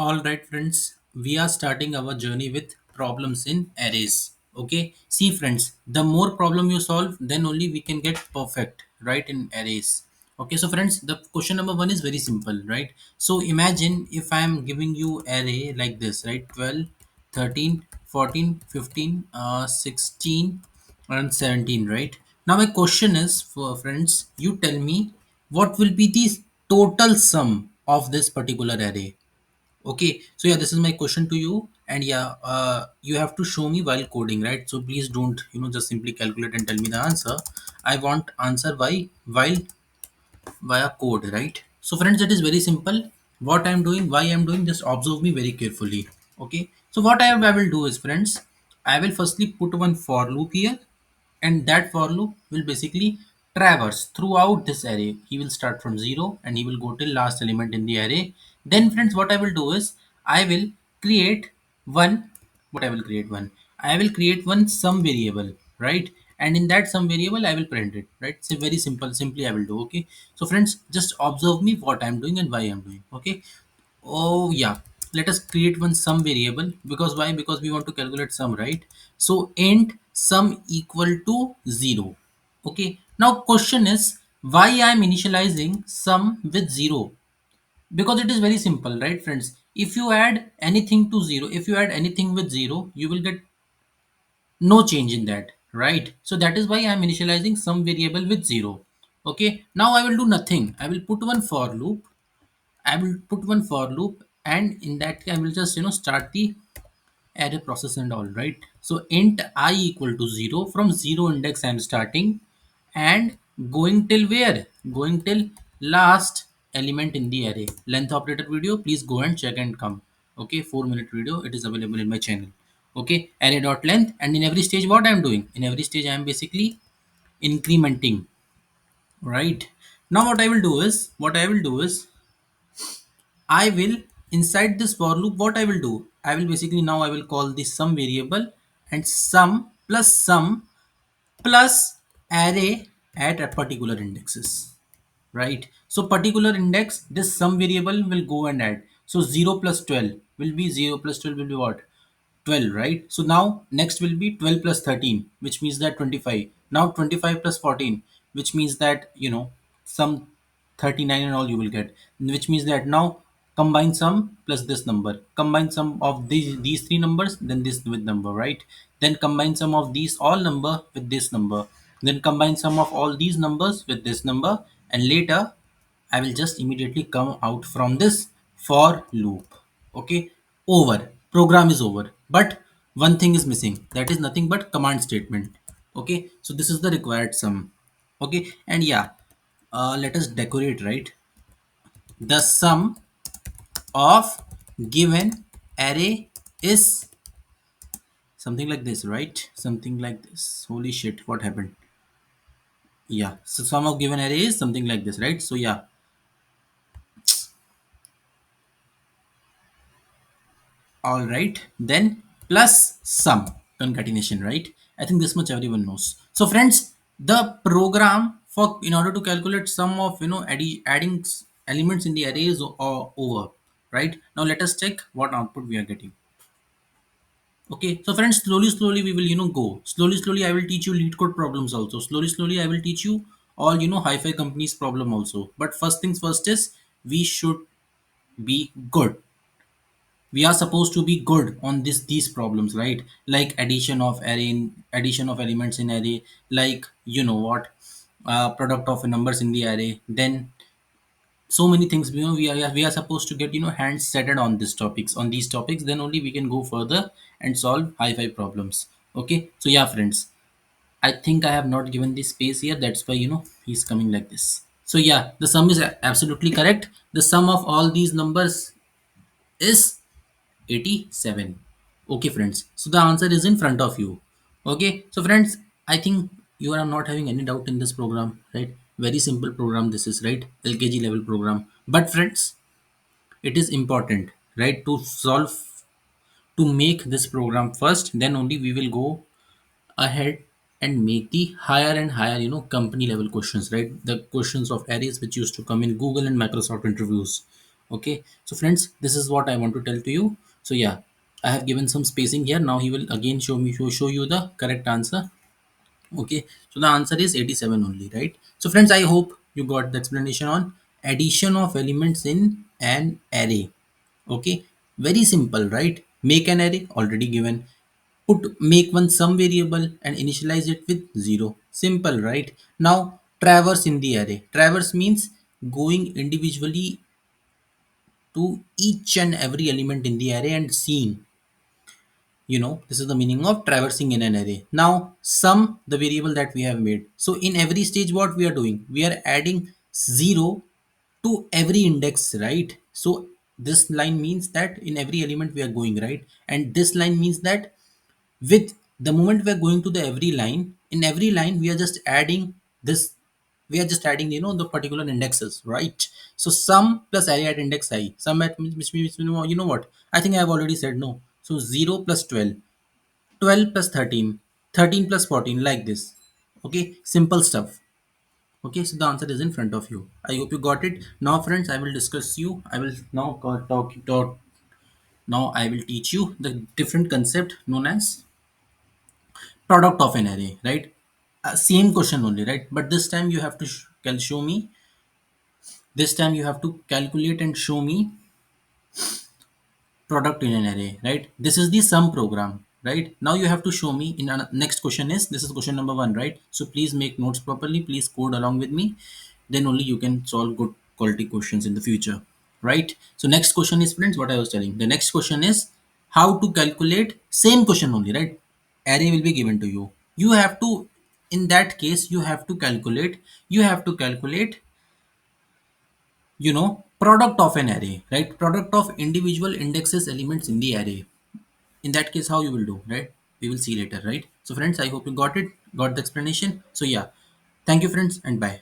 All right, friends, we are starting our journey with problems in arrays. Okay, see, friends, the more problem you solve, then only we can get perfect, right, in arrays. Okay, so friends, the question number one is very simple, right? So imagine if I am giving you array like this, right? 12, 13, 14, 15, 16, and 17, right? Now my question is for friends, you tell me what will be the total sum of this particular array. Okay, so yeah, this is my question to you, and yeah, you have to show me while coding, right? So please don't, just simply calculate and tell me the answer. I want answer while via code, right? So friends, it is very simple. What I'm doing, why I'm doing, just observe me very carefully. Okay. So what I will do is, friends, I will firstly put one for loop here, and that for loop will basically traverse throughout this array. He will start from zero and he will go till last element in the array. Then friends, what I will do is I will create one what I will create one. I will create one sum variable, right? And in that sum variable, I will print it, right? So very simple. Simply, I will do. Okay. So friends, just observe me what I'm doing and why I'm doing. Okay. Oh yeah. Let us create one sum variable because why? Because we want to calculate sum, right? So int sum equal to zero. Okay. Now question is why I'm initializing sum with zero, because it is very simple, right, friends? If you add anything to zero, if you add anything with zero, you will get no change in that, right? So that is why I am initializing some variable with zero. Okay, now I will do nothing. I will put one for loop. I will put one for loop, and in that I will just start the array process and all, right? So int I equal to 0. From 0 index I am starting and going till where? Going till last element in the array. Length operator video, please go and check and come. Okay, 4-minute video, it is available in my channel. Okay, array dot length, and in every stage what I am doing, in every stage I am basically incrementing, right? Now what I will do is I will, inside this for loop, what I will do, I will basically, now I will call this sum variable, and sum plus array at a particular indexes, right? So particular index, this sum variable will go and add. So 0 plus 12 will be 0 plus 12 will be what? 12, right? So now next will be 12 plus 13, which means that 25. Now 25 plus 14, which means that some 39 and all you will get, which means that now combine sum plus this number, combine sum of these three numbers, then this with number, right? Then combine sum of these all number with this number, then combine sum of all these numbers with this number, and later I will just immediately come out from this for loop. Okay, over. Program is over. But one thing is missing. That is nothing but command statement. Okay, so this is the required sum. Okay, and yeah, let us decorate, right? The sum of given array is something like this, right? Something like this. Holy shit, what happened? Yeah, so sum of given array is something like this, right? So yeah, all right, then plus sum concatenation, right? I think this much everyone knows. So friends, the program for in order to calculate sum of adding elements in the array is over, right? Now let us check what output we are getting. Okay, so friends, slowly we will go slowly. I will teach you lead code problems also. Slowly I will teach you all hi-fi companies problem also. But first things first is we should be good. We are supposed to be good on these problems, right? Like addition of elements in array, like what, product of numbers in the array, then so many things. We are supposed to get hands settled on these topics, then only we can go further and solve high five problems. Okay, so yeah, friends, I think I have not given the space here, that's why he's coming like this. So yeah, the sum is absolutely correct. The sum of all these numbers is 87. Okay, friends. So the answer is in front of you. Okay. So, friends, I think you are not having any doubt in this program, right? Very simple program. This is right. LKG level program. But, friends, it is important, right? To make this program first, then only we will go ahead and make the higher and higher, company level questions, right? The questions of arrays which used to come in Google and Microsoft interviews. Okay, so friends, this is what I want to tell to you. So yeah, I have given some spacing here. Now he will again show you the correct answer. Okay, so the answer is 87 only, right? So friends, I hope you got the explanation on addition of elements in an array. Okay, very simple, right? Make an array, already given. Make one some variable and initialize it with 0. Simple, right? Now traverse in the array. Traverse means going individually to each and every element in the array and seeing, this is the meaning of traversing in an array. Now sum the variable that we have made. So in every stage, what we are doing, we are adding 0 to every index, right? So this line means that in every element we are going, right? And this line means that with the moment we are going to the every line, in every line we are just adding this, we are just adding, the particular indexes, right? So sum plus array at index I, sum at which means, what, I think I have already said no. So 0 plus 12, 12 plus 13, 13 plus 14, like this. Okay, simple stuff. Okay, so the answer is in front of you. I hope you got it. Now friends, I will discuss you, I will now talk. Now I will teach you the different concept known as product of an array, right? Same question only, right? But this time you have to show me, this time you have to calculate and show me product in an array, right? This is the sum program, right? Now you have to show me in next question is, this is question number 1, right? So please make notes properly, please code along with me, then only you can solve good quality questions in the future, right? So next question is, friends, what I was telling, the next question is how to calculate, same question only, right? Array will be given to you, you have to, in that case you have to calculate, you have to calculate, product of an array, right? Product of individual indexes elements in the array. In that case, how you will do, right? We will see later, right? So friends, I hope you got it, got the explanation. So yeah, thank you friends, and bye.